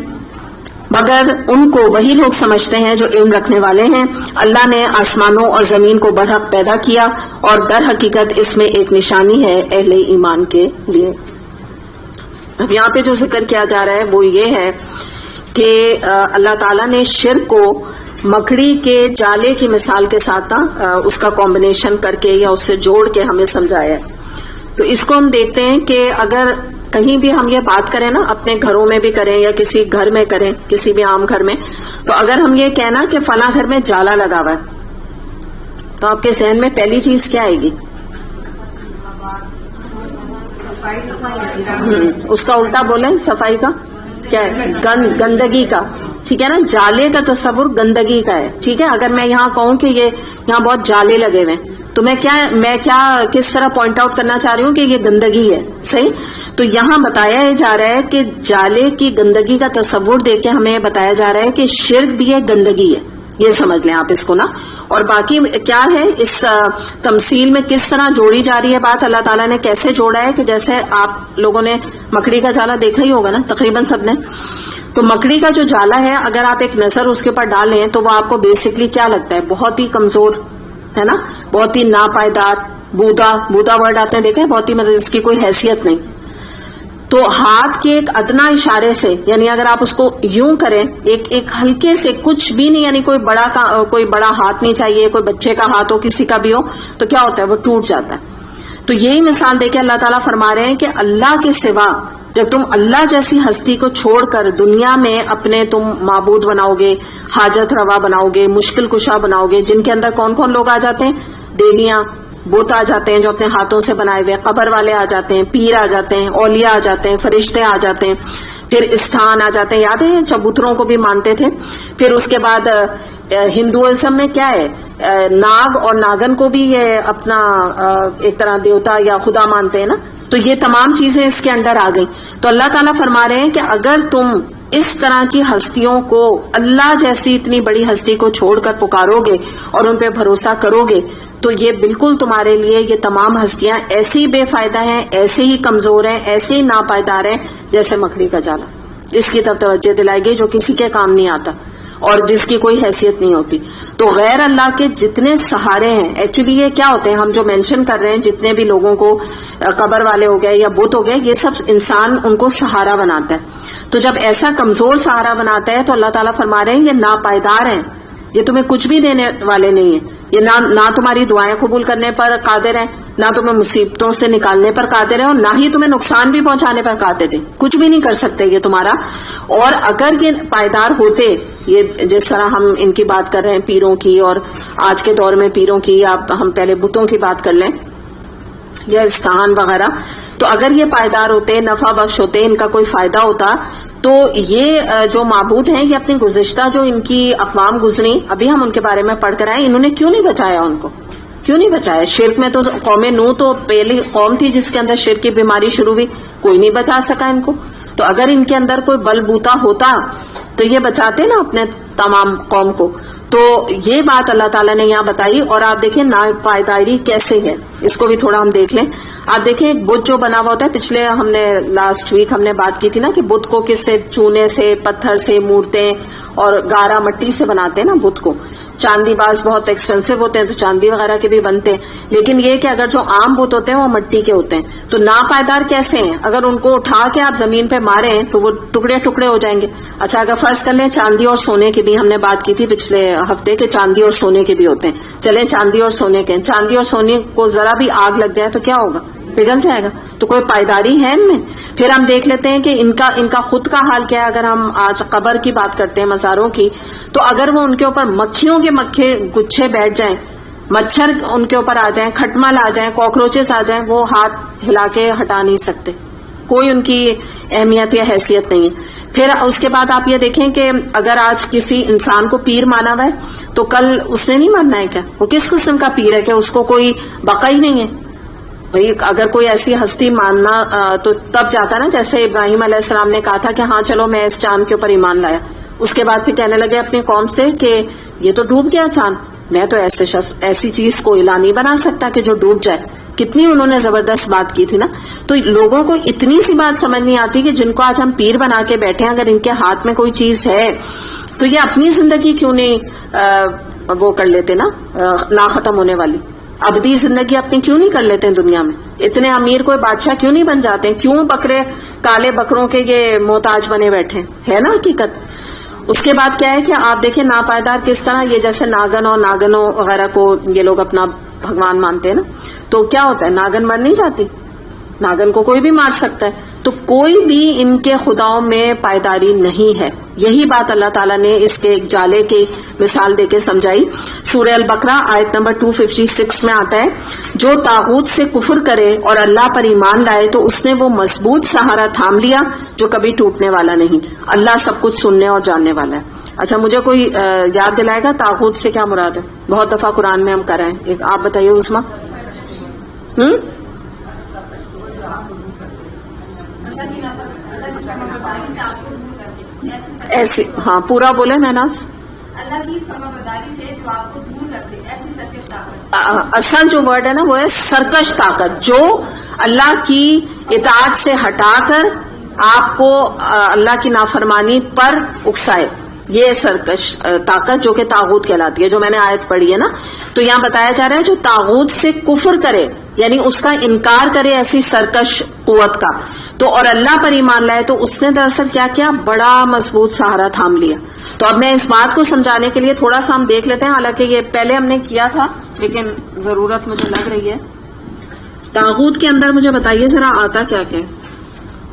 مگر ان کو وہی لوگ سمجھتے ہیں جو علم رکھنے والے ہیں. اللہ نے آسمانوں اور زمین کو برحق پیدا کیا اور در حقیقت اس میں ایک نشانی ہے اہل ایمان کے لیے. اب یہاں پہ جو ذکر کیا جا رہا ہے وہ یہ ہے کہ اللہ تعالیٰ نے شرک کو مکڑی کے جالے کی مثال کے ساتھ اس کا کمبینیشن کر کے یا اس سے جوڑ کے ہمیں سمجھایا ہے. تو اس کو ہم دیکھتے ہیں کہ اگر کہیں بھی ہم یہ بات کریں نا، اپنے گھروں میں بھی کریں یا کسی گھر میں کریں، کسی بھی عام گھر میں، تو اگر ہم یہ کہنا کہ فلاں گھر میں جالا لگا ہوا ہے تو آپ کے ذہن میں پہلی چیز کیا آئے گی؟ اس کا الٹا بولیں، صفائی کا کیا ہے؟ گندگی کا. ٹھیک ہے نا، جالے کا تصور گندگی کا ہے. ٹھیک ہے، اگر میں یہاں کہوں کہ یہ یہاں بہت جالے لگے ہوئے ہیں تو میں کیا کس طرح پوائنٹ آؤٹ کرنا چاہ رہی ہوں کہ یہ گندگی ہے. صحیح. تو یہاں بتایا جا رہا ہے کہ جالے کی گندگی کا تصور دے کے ہمیں بتایا جا رہا ہے کہ شرک بھی ایک گندگی ہے. یہ سمجھ لیں آپ اس کو نا. اور باقی کیا ہے اس تمثیل میں کس طرح جوڑی جا رہی ہے بات, اللہ تعالیٰ نے کیسے جوڑا ہے کہ جیسے آپ لوگوں نے مکڑی کا جالا دیکھا ہی ہوگا نا تقریباً سب نے. تو مکڑی کا جو جالا ہے اگر آپ ایک نظر اس کے اوپر ڈالیں تو وہ آپ کو بیسکلی کیا لگتا ہے, بہت ہی کمزور ہے نا, بہت ہی ناپائیدار, بودا ورڈ آتے ہیں دیکھیں, بہت ہی مطلب اس کی کوئی حیثیت نہیں. تو ہاتھ کے ایک ادنا اشارے سے, یعنی اگر آپ اس کو یوں کریں ایک ہلکے سے, کچھ بھی نہیں, یعنی کوئی بڑا ہاتھ نہیں چاہیے, کوئی بچے کا ہاتھ ہو, کسی کا بھی ہو, تو کیا ہوتا ہے وہ ٹوٹ جاتا ہے. تو یہی مثال دے کے اللہ تعالیٰ فرما رہے ہیں کہ اللہ کے سوا جب تم اللہ جیسی ہستی کو چھوڑ کر دنیا میں اپنے تم معبود بناؤ گے, حاجت روا بناؤ گے, مشکل کشا بناؤ گے, جن کے اندر کون کون لوگ آ جاتے ہیں, دیویاں, بت آ جاتے ہیں جو اپنے ہاتھوں سے بنائے ہوئے, قبر والے آ جاتے ہیں, پیر آ جاتے ہیں, اولیاء آ جاتے ہیں, فرشتے آ جاتے ہیں, پھر استھان آ جاتے ہیں. یاد ہے چبوتروں کو بھی مانتے تھے. پھر اس کے بعد ہندوازم میں کیا ہے, ناگ اور ناگن کو بھی یہ اپنا ایک طرح دیوتا یا خدا مانتے ہیں نا. تو یہ تمام چیزیں اس کے انڈر آ گئی. تو اللہ تعالیٰ فرما رہے ہیں کہ اگر تم اس طرح کی ہستیوں کو, اللہ جیسی اتنی بڑی ہستی کو چھوڑ کر پکارو گے اور ان پہ بھروسہ کرو گے, تو یہ بالکل تمہارے لیے یہ تمام ہستیاں ایسی بے فائدہ ہیں, ایسے ہی کمزور ہیں, ایسے ہی ناپائیدار ہیں جیسے مکڑی کا جالا. اس کی طرف توجہ دلائی گئی جو کسی کے کام نہیں آتا اور جس کی کوئی حیثیت نہیں ہوتی. تو غیر اللہ کے جتنے سہارے ہیں, ایکچولی یہ کیا ہوتے ہیں, ہم جو مینشن کر رہے ہیں جتنے بھی لوگوں کو, قبر والے ہو گئے یا بت ہو گئے, یہ سب انسان ان کو سہارا بناتا ہے. تو جب ایسا کمزور سہارا بناتا ہے تو اللہ تعالیٰ فرما رہے ہیں یہ ناپائیدار ہیں, یہ تمہیں کچھ بھی دینے والے نہیں ہیں, یہ نہ تمہاری دعائیں قبول کرنے پر قادر ہیں, نہ تمہیں مصیبتوں سے نکالنے پر قادر ہیں, اور نہ ہی تمہیں نقصان بھی پہنچانے پر قادر ہیں. کچھ بھی نہیں کر سکتے یہ تمہارا. اور اگر یہ پائیدار ہوتے, یہ جس طرح ہم ان کی بات کر رہے ہیں پیروں کی, اور آج کے دور میں پیروں کی, آپ ہم پہلے بتوں کی بات کر لیں یا استحان وغیرہ, تو اگر یہ پائیدار ہوتے, نفع بخش ہوتے, ان کا کوئی فائدہ ہوتا, تو یہ جو معبود ہیں یہ اپنی گزشتہ جو ان کی اقوام گزری, ابھی ہم ان کے بارے میں پڑھ کر آئے, انہوں نے کیوں نہیں بچایا, ان کو کیوں نہیں بچایا؟ شرک میں تو قوم نوح تو پہلی قوم تھی جس کے اندر شرک کی بیماری شروع ہوئی, کوئی نہیں بچا سکا ان کو. تو اگر ان کے اندر کوئی بل بوتا ہوتا تو یہ بچاتے نا اپنے تمام قوم کو. تو یہ بات اللہ تعالیٰ نے یہاں بتائی. اور آپ دیکھیں ناپائیداری کیسے ہے, اس کو بھی تھوڑا ہم دیکھ لیں. آپ دیکھیں ایک بت جو بنا ہوا ہوتا ہے, پچھلے ہم نے لاسٹ ویک ہم نے بات کی تھی نا کہ بت کو کس سے, چونے سے, پتھر سے, مورتیں اور گارا مٹی سے بناتے ہیں نا بت کو. چاندی باز بہت ایکسپینسو ہوتے ہیں تو چاندی وغیرہ کے بھی بنتے ہیں, لیکن یہ کہ اگر جو عام بت ہوتے ہیں وہ مٹی کے ہوتے ہیں. تو ناپائیدار کیسے ہیں, اگر ان کو اٹھا کے آپ زمین پہ ماریں تو وہ ٹکڑے ٹکڑے ہو جائیں گے. اچھا اگر فرض کر لیں چاندی اور سونے کی بھی, ہم نے بات کی تھی پچھلے ہفتے کہ چاندی اور سونے کے بھی ہوتے ہیں. چلیں چاندی اور سونے کے, چاندی اور سونے کو ذرا بھی آگ لگ جائے تو کیا ہوگا, پگھل جائے گا. تو کوئی پائیداری ہے ان میں. پھر ہم دیکھ لیتے ہیں کہ ان کا خود کا حال کیا ہے. اگر ہم آج قبر کی بات کرتے ہیں, مزاروں کی, تو اگر وہ ان کے اوپر مکھیوں کے مکھے گچھے بیٹھ جائیں, مچھر ان کے اوپر آ جائیں, کھٹمل آ جائیں, کاکروچز آ جائیں, وہ ہاتھ ہلا کے ہٹا نہیں سکتے, کوئی ان کی اہمیت یا حیثیت نہیں ہے. پھر اس کے بعد آپ یہ دیکھیں کہ اگر آج کسی انسان کو پیر مانا ہوا ہے تو کل اس نے نہیں ماننا ہے کیا, وہ کس قسم کا پیر ہے کہ اس کو کوئی بقا ہی نہیں ہے. بھئی اگر کوئی ایسی ہستی ماننا تو تب جاتا نا, جیسے ابراہیم علیہ السلام نے کہا تھا کہ ہاں چلو میں اس چاند کے اوپر ایمان لایا. اس کے بعد پھر کہنے لگے اپنی قوم سے کہ یہ تو ڈوب گیا چاند, میں تو ایسی چیز کو الہ نہیں بنا سکتا کہ جو ڈوب جائے. کتنی انہوں نے زبردست بات کی تھی نا. تو لوگوں کو اتنی سی بات سمجھ نہیں آتی کہ جن کو آج ہم پیر بنا کے بیٹھے ہیں, اگر ان کے ہاتھ میں کوئی چیز ہے تو یہ اپنی زندگی کیوں نہیں وہ کر لیتے نا, نہ ختم ہونے والی ابدی زندگی اپنی کیوں نہیں کر لیتے ہیں دنیا میں. اتنے امیر کوئی بادشاہ کیوں نہیں بن جاتے ہیں, کیوں بکرے کالے بکروں کے یہ محتاج بنے بیٹھے ہے نا حقیقت. اس کے بعد کیا ہے کہ آپ دیکھیں ناپائیدار کس طرح, یہ جیسے ناگنوں وغیرہ کو یہ لوگ اپنا بھگوان مانتے ہیں نا, تو کیا ہوتا ہے, ناگن مر نہیں جاتی, ناگن کو کوئی بھی مار سکتا ہے. تو کوئی بھی ان کے خداؤں میں پائیداری نہیں ہے. یہی بات اللہ تعالیٰ نے اس کے ایک جالے کی مثال دے کے سمجھائی. سورہ البقرہ آیت نمبر 256 میں آتا ہے, جو طاغوت سے کفر کرے اور اللہ پر ایمان لائے تو اس نے وہ مضبوط سہارا تھام لیا جو کبھی ٹوٹنے والا نہیں. اللہ سب کچھ سننے اور جاننے والا ہے. اچھا مجھے کوئی یاد دلائے گا طاغوت سے کیا مراد ہے؟ بہت دفعہ قرآن میں ہم کر رہے ہیں. ایک آپ بتائیے عظما. ایسی ہاں پورا بولے محناز. اللہ کی فرمانبرداری سے جو آپ کو دور کرتے ایسی سرکش طاقت. اصل جو ورڈ ہے نا وہ ہے سرکش طاقت، جو اللہ کی اطاعت سے ہٹا کر آپ کو اللہ کی نافرمانی پر اکسائے. یہ سرکش طاقت جو کہ طاغوت کہلاتی ہے، جو میں نے آیت پڑھی ہے نا. تو یہاں بتایا جا رہا ہے جو طاغوت سے کفر کرے یعنی اس کا انکار کرے ایسی سرکش قوت کا، تو اور اللہ پر ایمان لائے، تو اس نے دراصل کیا کیا، بڑا مضبوط سہارا تھام لیا. تو اب میں اس بات کو سمجھانے کے لیے تھوڑا سا ہم دیکھ لیتے ہیں، حالانکہ یہ پہلے ہم نے کیا تھا لیکن ضرورت مجھے لگ رہی ہے. طاغوت کے اندر مجھے بتائیے ذرا آتا کیا کیا،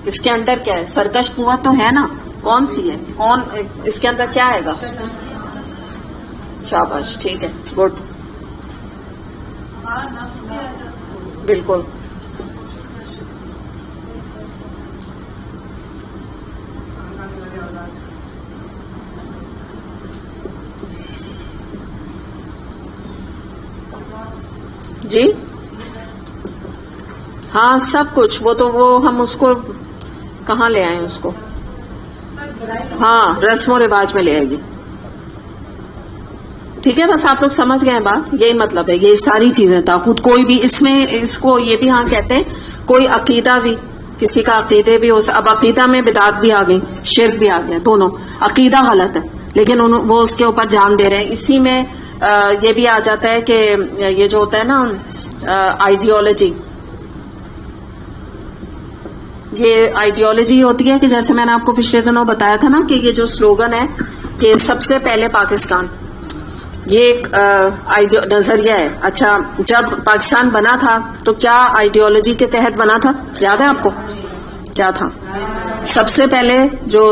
اس کے اندر کیا ہے؟ سرکش قوت تو ہے نا، کون سی ہے؟ کون اس کے اندر کیا آئے گا؟ شاباش، ٹھیک ہے، گڈ، بالکل. جی ہاں سب کچھ، وہ تو وہ ہم اس کو کہاں لے آئے اس کو، ہاں رسم و رواج میں لے آئے گی. ٹھیک ہے، بس آپ لوگ سمجھ گئے بات، یہی مطلب ہے. یہ ساری چیزیں طاغوت، کوئی بھی اس میں اس کو یہ بھی ہاں کہتے ہیں، کوئی عقیدہ بھی، کسی کا عقیدے بھی اب عقیدہ میں بدعت بھی آ گئی، شرک بھی آ گیا، دونوں عقیدہ غلط ہے لیکن وہ اس کے اوپر جان دے رہے ہیں. اسی میں یہ بھی آ جاتا ہے کہ یہ جو ہوتا ہے نا آئیڈیالوجی، یہ آئیڈیالوجی ہوتی ہے کہ جیسے میں نے آپ کو پچھلے دنوں بتایا تھا نا کہ یہ جو سلوگن ہے کہ سب سے پہلے پاکستان، یہ ایک نظریہ ہے. اچھا جب پاکستان بنا تھا تو کیا آئیڈیالوجی کے تحت بنا تھا؟ یاد ہے آپ کو کیا تھا؟ سب سے پہلے جو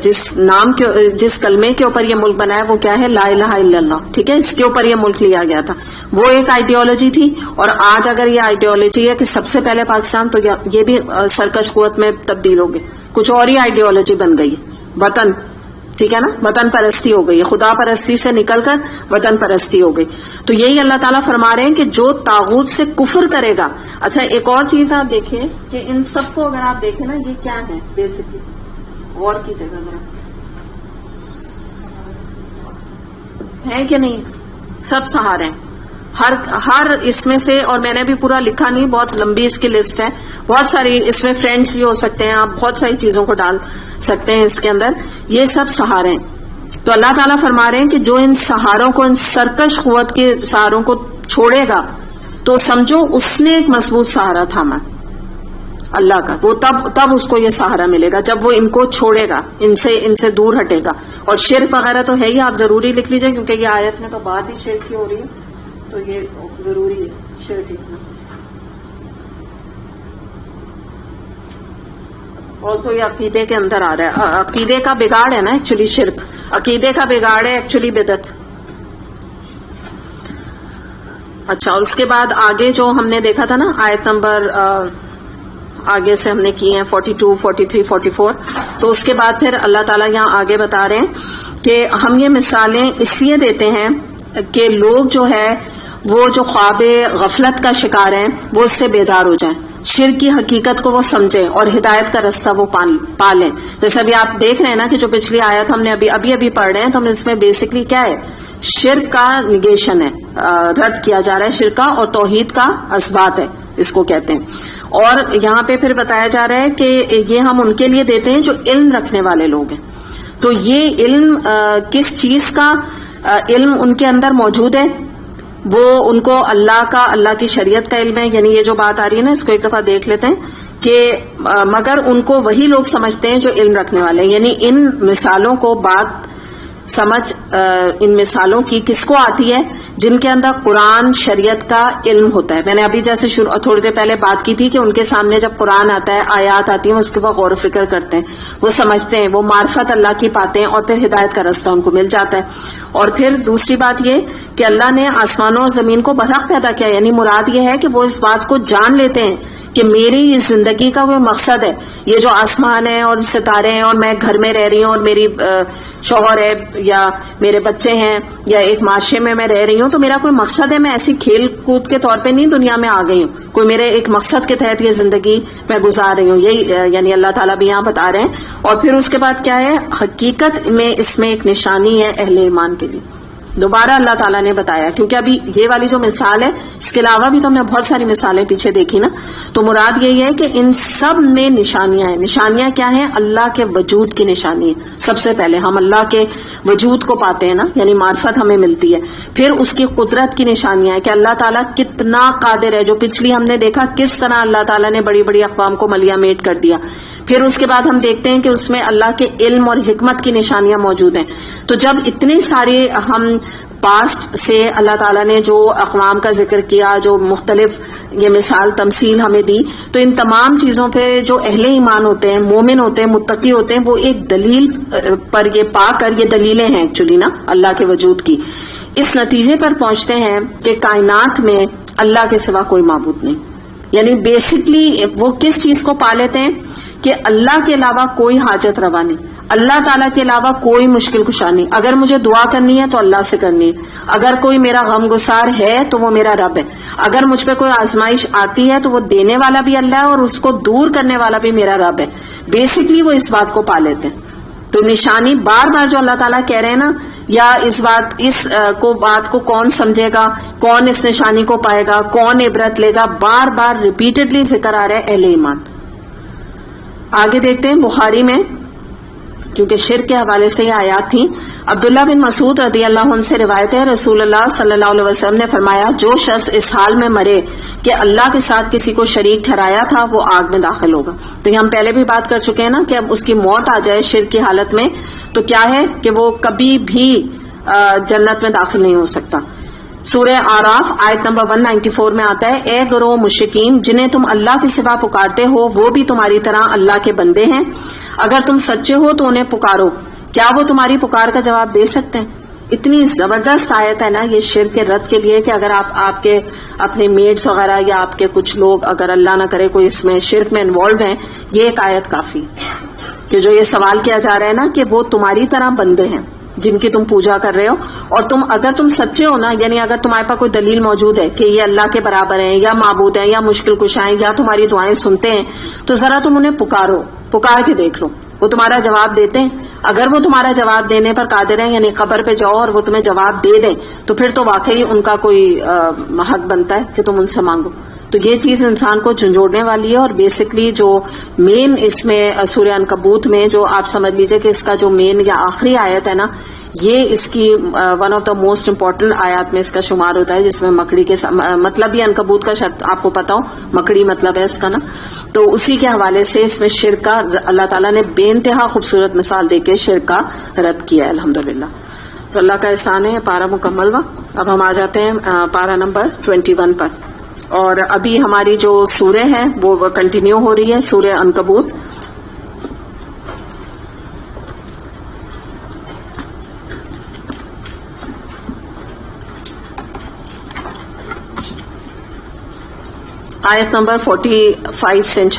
جس کلمے کے اوپر یہ ملک بنا ہے وہ کیا ہے؟ لا الہ الا اللہ. ٹھیک ہے، اس کے اوپر یہ ملک لیا گیا تھا، وہ ایک آئیڈیالوجی تھی. اور آج اگر یہ آئیڈیالوجی ہے کہ سب سے پہلے پاکستان، تو یہ بھی سرکش قوت میں تبدیل ہو گئی، کچھ اور ہی آئیڈیالوجی بن گئی، وطن. ٹھیک ہے نا، وطن پرستی ہو گئی، خدا پرستی سے نکل کر وطن پرستی ہو گئی. تو یہی اللہ تعالیٰ فرما رہے ہیں کہ جو طاغوت سے کفر کرے گا. اچھا ایک اور چیز آپ دیکھیں کہ ان سب کو اگر آپ دیکھیں نا، یہ کیا ہے بیسکلی، غور کی جگہ ذرا ہے کہ نہیں، سب سہارے ہیں ہر اس میں سے. اور میں نے بھی پورا لکھا نہیں، بہت لمبی اس کی لسٹ ہے، بہت ساری اس میں فرینڈس بھی ہو سکتے ہیں، آپ بہت ساری چیزوں کو ڈال سکتے ہیں اس کے اندر. یہ سب سہارے ہیں. تو اللہ تعالیٰ فرما رہے ہیں کہ جو ان سہاروں کو، ان سرکش قوت کے سہاروں کو چھوڑے گا تو سمجھو اس نے ایک مضبوط سہارا تھاما اللہ کا. وہ تب اس کو یہ سہارا ملے گا جب وہ ان کو چھوڑے گا، ان سے دور ہٹے گا. اور شرک وغیرہ تو ہے ہی، آپ ضروری لکھ لیجئے کیونکہ یہ آیت میں تو بات ہی شرک کی ہو رہی ہے، تو یہ ضروری ہے شرک لکھنا. اور تو یہ عقیدے کے اندر آ رہا ہے، عقیدے کا بگاڑ ہے نا ایکچولی شرک، عقیدے کا بگاڑ ہے ایکچولی بدعت. اچھا اور اس کے بعد آگے جو ہم نے دیکھا تھا نا آیت نمبر آگے سے ہم نے کی ہیں 42 43 44. تو اس کے بعد پھر اللہ تعالیٰ یہاں آگے بتا رہے ہیں کہ ہم یہ مثالیں اس لیے دیتے ہیں کہ لوگ جو ہے وہ جو خواب غفلت کا شکار ہیں وہ اس سے بیدار ہو جائیں، شرک کی حقیقت کو وہ سمجھیں اور ہدایت کا رستہ وہ پا لیں. جیسے ابھی آپ دیکھ رہے ہیں نا کہ جو پچھلی آیت ہم نے ابھی پڑھ رہے ہیں، تو ہم اس میں بیسکلی کیا ہے، شرک کا نگیشن ہے، رد کیا جا رہا ہے شرک کا، اور توحید کا اثبات ہے اس کو کہتے ہیں. اور یہاں پہ پھر بتایا جا رہا ہے کہ یہ ہم ان کے لیے دیتے ہیں جو علم رکھنے والے لوگ ہیں. تو یہ علم کس چیز کا علم ان کے اندر موجود ہے؟ وہ ان کو اللہ کی شریعت کا علم ہے. یعنی یہ جو بات آ رہی ہے نا، اس کو ایک دفعہ دیکھ لیتے ہیں کہ مگر ان کو وہی لوگ سمجھتے ہیں جو علم رکھنے والے ہیں. یعنی ان مثالوں کو بات سمجھ ان مثالوں کی کس کو آتی ہے؟ جن کے اندر قرآن شریعت کا علم ہوتا ہے. میں نے ابھی جیسے تھوڑی دیر پہلے بات کی تھی کہ ان کے سامنے جب قرآن آتا ہے، آیات آتی ہیں، اس کے بعد غور و فکر کرتے ہیں، وہ سمجھتے ہیں، وہ معرفت اللہ کی پاتے ہیں، اور پھر ہدایت کا رستہ ان کو مل جاتا ہے. اور پھر دوسری بات یہ کہ اللہ نے آسمانوں اور زمین کو برحق پیدا کیا. یعنی مراد یہ ہے کہ وہ اس بات کو جان لیتے ہیں کہ میری اس زندگی کا کوئی مقصد ہے. یہ جو آسمان ہے اور ستارے ہیں اور میں گھر میں رہ رہی ہوں اور میری شوہر ہے یا میرے بچے ہیں یا ایک معاشرے میں رہ رہی ہوں، تو میرا کوئی مقصد ہے. میں ایسی کھیل کود کے طور پہ نہیں دنیا میں آ گئی ہوں، کوئی میرے ایک مقصد کے تحت یہ زندگی میں گزار رہی ہوں. یہی یعنی اللہ تعالیٰ بھی یہاں بتا رہے ہیں. اور پھر اس کے بعد کیا ہے، حقیقت میں اس میں ایک نشانی ہے اہل ایمان کے لیے. دوبارہ اللہ تعالیٰ نے بتایا، کیونکہ ابھی یہ والی جو مثال ہے، اس کے علاوہ بھی تو ہم نے بہت ساری مثالیں پیچھے دیکھی نا. تو مراد یہی ہے کہ ان سب میں نشانیاں ہیں. نشانیاں کیا ہیں؟ اللہ کے وجود کی نشانی ہے. سب سے پہلے ہم اللہ کے وجود کو پاتے ہیں نا، یعنی معرفت ہمیں ملتی ہے. پھر اس کی قدرت کی نشانیاں ہے کہ اللہ تعالیٰ کتنا قادر ہے. جو پچھلی ہم نے دیکھا کس طرح اللہ تعالیٰ نے بڑی بڑی اقوام کو ملیہ میٹ کر دیا. پھر اس کے بعد ہم دیکھتے ہیں کہ اس میں اللہ کے علم اور حکمت کی نشانیاں موجود ہیں. تو جب اتنے سارے ہم پاسٹ سے اللہ تعالیٰ نے جو اقوام کا ذکر کیا، جو مختلف یہ مثال تمثیل ہمیں دی، تو ان تمام چیزوں پہ جو اہل ایمان ہوتے ہیں، مومن ہوتے ہیں، متقی ہوتے ہیں، وہ ایک دلیل پر یہ پا کر، یہ دلیلیں ہیں ایکچولی نا اللہ کے وجود کی، اس نتیجے پر پہنچتے ہیں کہ کائنات میں اللہ کے سوا کوئی معبود نہیں. یعنی بیسکلی وہ کس چیز کو پا لیتے ہیں کہ اللہ کے علاوہ کوئی حاجت روا نہیں، اللہ تعالیٰ کے علاوہ کوئی مشکل کشا نہیں. اگر مجھے دعا کرنی ہے تو اللہ سے کرنی ہے. اگر کوئی میرا غم گسار ہے تو وہ میرا رب ہے. اگر مجھ پہ کوئی آزمائش آتی ہے تو وہ دینے والا بھی اللہ ہے اور اس کو دور کرنے والا بھی میرا رب ہے. بیسکلی وہ اس بات کو پا لیتے ہیں. تو نشانی بار بار جو اللہ تعالیٰ کہہ رہے ہیں نا، یا اس بات کو کون سمجھے گا، کون اس نشانی کو پائے گا، کون عبرت لے گا، بار بار ریپیٹڈلی ذکر آ رہا ہے اہل ایمان. آگے دیکھتے ہیں بخاری میں، کیونکہ شرک کے حوالے سے یہ آیات تھیں. عبداللہ بن مسعود رضی اللہ عنہ سے روایت ہے، رسول اللہ صلی اللہ علیہ وسلم نے فرمایا، جو شخص اس حال میں مرے کہ اللہ کے ساتھ کسی کو شریک ٹھہرایا تھا، وہ آگ میں داخل ہوگا. تو یہ ہم پہلے بھی بات کر چکے ہیں نا کہ اب اس کی موت آ جائے شرک کی حالت میں تو کیا ہے کہ وہ کبھی بھی جنت میں داخل نہیں ہو سکتا. سورہ آراف آیت نمبر 194 میں آتا ہے، اے گروہ مشرکین جنہیں تم اللہ کے سوا پکارتے ہو، وہ بھی تمہاری طرح اللہ کے بندے ہیں. اگر تم سچے ہو تو انہیں پکارو، کیا وہ تمہاری پکار کا جواب دے سکتے ہیں؟ اتنی زبردست آیت ہے نا یہ شرک کے رد کے لیے کہ اگر آپ کے اپنے میڈس وغیرہ یا آپ کے کچھ لوگ اگر اللہ نہ کرے کوئی اس میں شرک میں انوالوڈ ہیں، یہ ایک آیت کافی کہ جو یہ سوال کیا جا رہا ہے نا کہ وہ تمہاری طرح بندے ہیں جن کی تم پوجا کر رہے ہو، اور اگر تم سچے ہو نا، یعنی اگر تمہارے پاس کوئی دلیل موجود ہے کہ یہ اللہ کے برابر ہیں یا معبود ہیں یا مشکل کشا ہیں یا تمہاری دعائیں سنتے ہیں، تو ذرا تم انہیں پکار کے دیکھ لو، وہ تمہارا جواب دیتے ہیں. اگر وہ تمہارا جواب دینے پر قادر ہیں، یعنی قبر پہ جاؤ اور وہ تمہیں جواب دے دیں، تو پھر تو واقعی ان کا کوئی حق بنتا ہے کہ تم ان سے مانگو. تو یہ چیز انسان کو جھنجھوڑنے والی ہے. اور بیسکلی جو مین اس میں سورہ عنکبوت میں جو آپ سمجھ لیجئے کہ اس کا جو مین یا آخری آیت ہے نا، یہ اس کی one of the most important آیات میں اس کا شمار ہوتا ہے، جس میں مکڑی کے مطلب بھی عنکبوت کا شاید آپ کو پتا ہو، مکڑی مطلب ہے اس کا نا. تو اسی کے حوالے سے اس میں شرک کا اللہ تعالیٰ نے بے انتہا خوبصورت مثال دے کے شرک کا رد کیا ہے الحمدللہ. تو اللہ کا احسان ہے، پارہ مکمل ہوا. اب ہم آ جاتے ہیں پارہ نمبر 21 پر. اور ابھی ہماری جو سورہ ہے وہ کنٹینیو ہو رہی ہے، سورہ عنکبوت. آیت نمبر 45 سے انشاءاللہ